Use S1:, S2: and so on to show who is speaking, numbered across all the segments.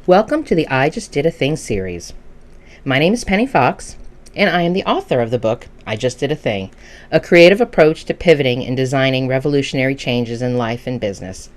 S1: Welcome to the I Just Did a Thing series. My name is Penny Fox, and I am the author of the book, I Just Did a Thing, a creative approach to pivoting and designing revolutionary changes in life and business.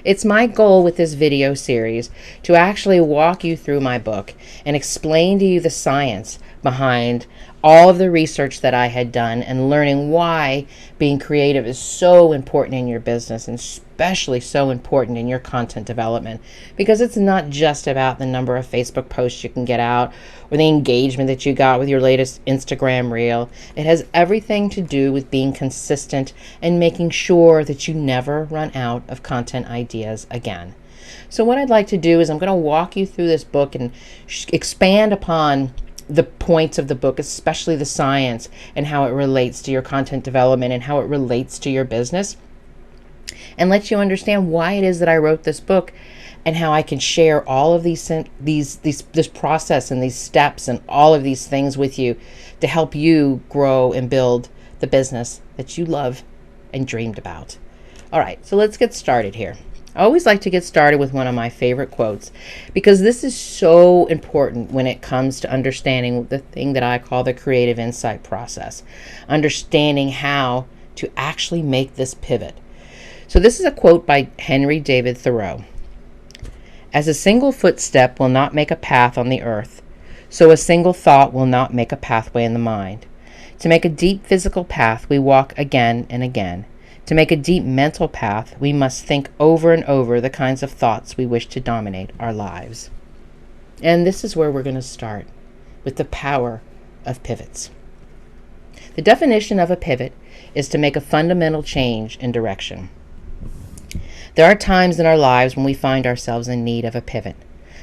S1: It's my goal with this video series to actually walk you through my book and explain to you the science behind all of the research that I had done and learning why being creative is so important in your business and especially so important in your content development, because it's not just about the number of Facebook posts you can get out or the engagement that you got with your latest Instagram reel. It has everything to do with being consistent and making sure that you never run out of content ideas again. So what I'd like to do is I'm going to walk you through this book and expand upon the points of the book, especially the science and how it relates to your content development and how it relates to your business, and let you understand why it is that I wrote this book and how I can share all of this process and these steps and all of these things with you to help you grow and build the business that you love and dreamed about. All right, so let's get started here. I always like to get started with one of my favorite quotes because this is so important when it comes to understanding the thing that I call the creative insight process, understanding how to actually make this pivot. So this is a quote by Henry David Thoreau. As a single footstep will not make a path on the earth, so a single thought will not make a pathway in the mind. To make a deep physical path, we walk again and again. To make a deep mental path, we must think over and over the kinds of thoughts we wish to dominate our lives. And this is where we're going to start, with the power of pivots. The definition of a pivot is to make a fundamental change in direction. There are times in our lives when we find ourselves in need of a pivot.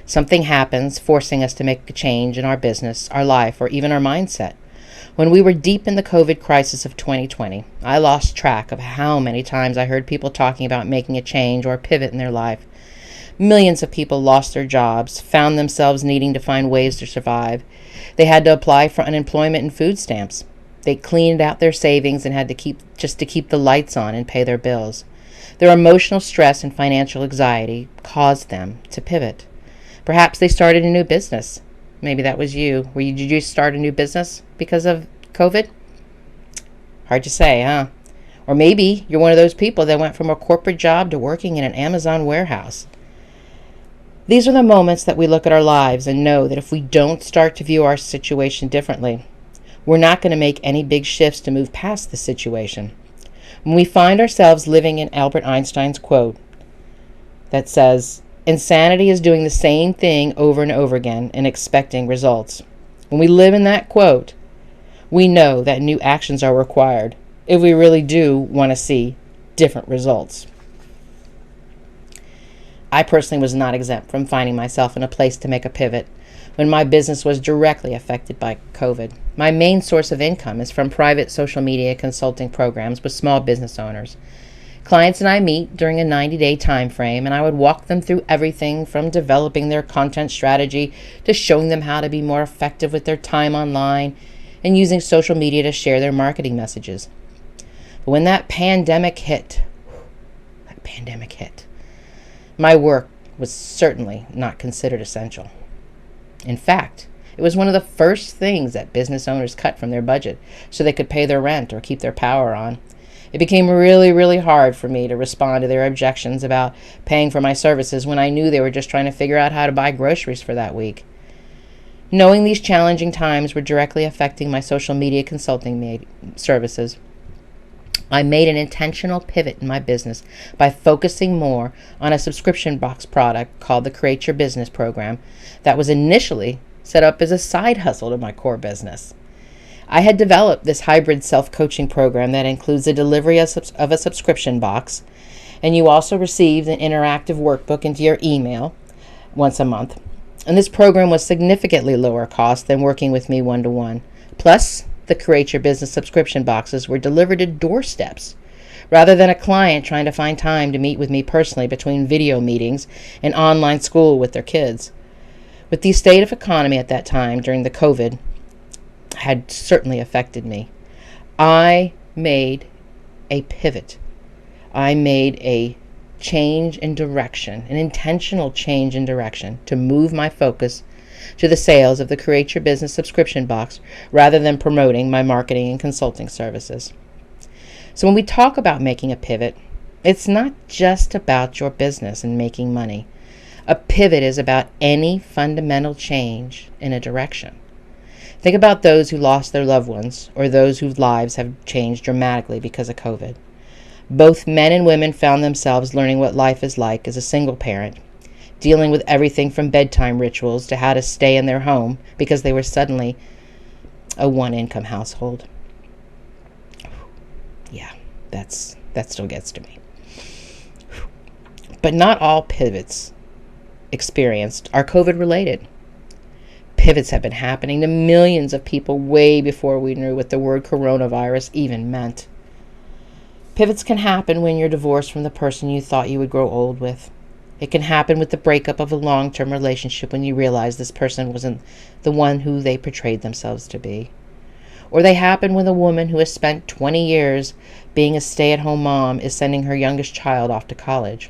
S1: Something happens, forcing us to make a change in our business, our life, or even our mindset. When we were deep in the COVID crisis of 2020, I lost track of how many times I heard people talking about making a change or a pivot in their life. Millions of people lost their jobs, found themselves needing to find ways to survive. They had to apply for unemployment and food stamps. They cleaned out their savings and had to keep the lights on and pay their bills. Their emotional stress and financial anxiety caused them to pivot. Perhaps they started a new business. Maybe that was you. Did you start a new business because of COVID? Hard to say, huh? Or maybe you're one of those people that went from a corporate job to working in an Amazon warehouse. These are the moments that we look at our lives and know that if we don't start to view our situation differently, we're not going to make any big shifts to move past the situation. When we find ourselves living in Albert Einstein's quote that says, "Insanity is doing the same thing over and over again and expecting results." When we live in that quote, we know that new actions are required if we really do want to see different results. I personally was not exempt from finding myself in a place to make a pivot when my business was directly affected by COVID. My main source of income is from private social media consulting programs with small business owners. Clients and I meet during a 90-day time frame, and I would walk them through everything from developing their content strategy to showing them how to be more effective with their time online and using social media to share their marketing messages. But when that pandemic hit, my work was certainly not considered essential. In fact, it was one of the first things that business owners cut from their budget so they could pay their rent or keep their power on. It became really, really hard for me to respond to their objections about paying for my services when I knew they were just trying to figure out how to buy groceries for that week. Knowing these challenging times were directly affecting my social media consulting services, I made an intentional pivot in my business by focusing more on a subscription box product called the Create Your Business program that was initially set up as a side hustle to my core business. I had developed this hybrid self-coaching program that includes the delivery of a subscription box, and you also received an interactive workbook into your email once a month. And this program was significantly lower cost than working with me one-to-one. Plus, the Create Your Business subscription boxes were delivered to doorsteps rather than a client trying to find time to meet with me personally between video meetings and online school with their kids. With the state of economy at that time during the COVID had certainly affected me. I made a pivot. I made a change in direction, an intentional change in direction, to move my focus to the sales of the Create Your Business subscription box rather than promoting my marketing and consulting services. So when we talk about making a pivot, it's not just about your business and making money. A pivot is about any fundamental change in a direction. Think about those who lost their loved ones or those whose lives have changed dramatically because of COVID. Both men and women found themselves learning what life is like as a single parent, dealing with everything from bedtime rituals to how to stay in their home because they were suddenly a one-income household. Yeah, that still gets to me. But not all pivots experienced are COVID related. Pivots have been happening to millions of people way before we knew what the word coronavirus even meant. Pivots can happen when you're divorced from the person you thought you would grow old with. It can happen with the breakup of a long-term relationship when you realize this person wasn't the one who they portrayed themselves to be. Or they happen when a woman who has spent 20 years being a stay-at-home mom is sending her youngest child off to college.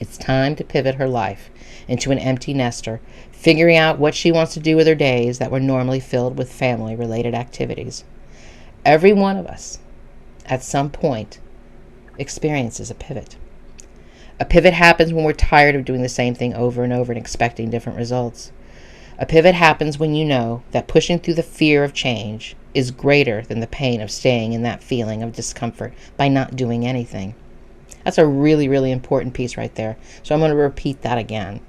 S1: It's time to pivot her life into an empty nester, figuring out what she wants to do with her days that were normally filled with family-related activities. Every one of us, at some point, experiences a pivot. A pivot happens when we're tired of doing the same thing over and over and expecting different results. A pivot happens when you know that pushing through the fear of change is greater than the pain of staying in that feeling of discomfort by not doing anything. That's a really, really important piece right there. So I'm going to repeat that again,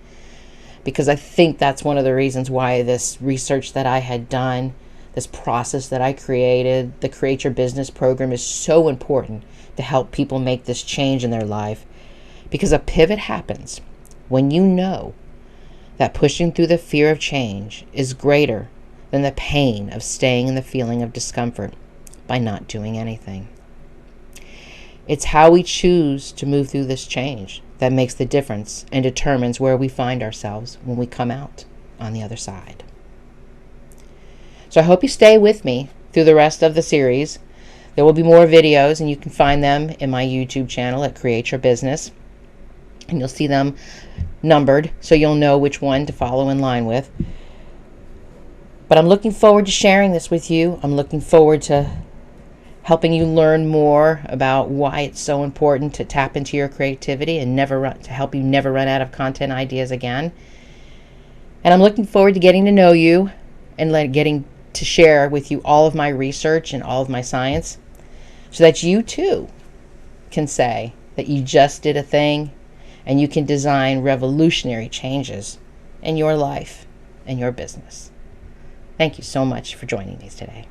S1: because I think that's one of the reasons why this research that I had done, this process that I created, the Create Your Business program, is so important to help people make this change in their life. Because a pivot happens when you know that pushing through the fear of change is greater than the pain of staying in the feeling of discomfort by not doing anything. It's how we choose to move through this change that makes the difference and determines where we find ourselves when we come out on the other side. So I hope you stay with me through the rest of the series. There will be more videos, and you can find them in my YouTube channel at Create Your Business. And you'll see them numbered, so you'll know which one to follow in line with. But I'm looking forward to sharing this with you. I'm looking forward to helping you learn more about why it's so important to tap into your creativity and to help you never run out of content ideas again. And I'm looking forward to getting to know you and getting to share with you all of my research and all of my science, so that you too can say that you just did a thing and you can design revolutionary changes in your life and your business. Thank you so much for joining me today.